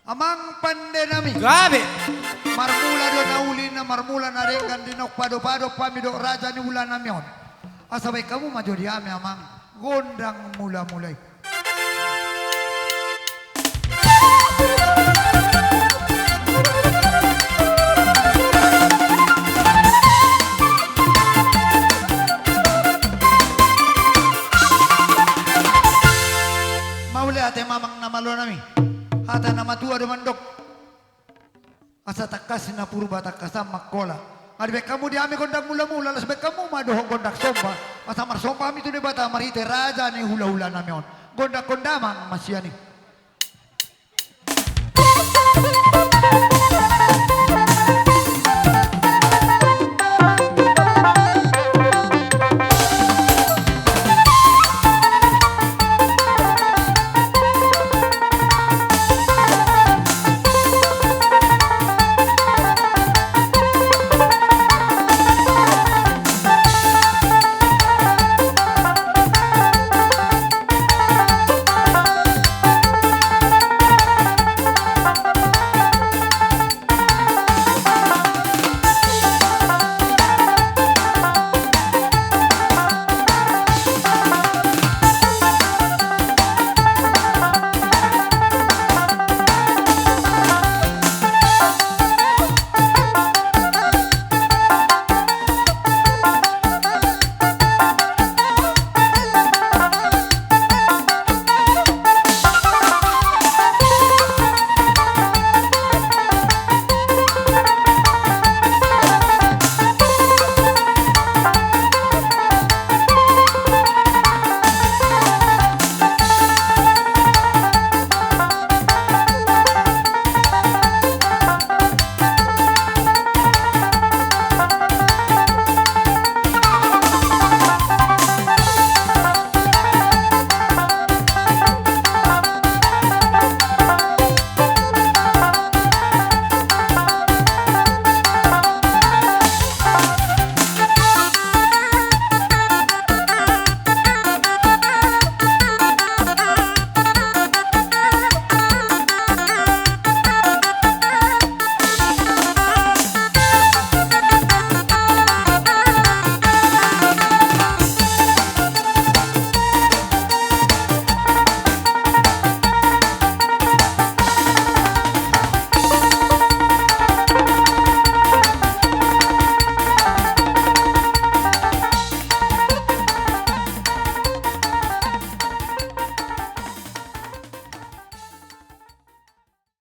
Amang pande nami. Grabe. Marmula do na uli na marmula na rekan dinok pado-pado pamido raja ni ulan namion. Asabay kamu maju di ame amang gondang mula-mulay. Mauli ate mamang namalo nami. Hata nama tua demandok. Asa takas na purba takasam makola. Adbe kamu di ame gondang mula-mula las be kamu madohong gondak somba. Asa mar somba mi tu ni bata marite raja ni hula-hula namion. Gondak gondamang masyani.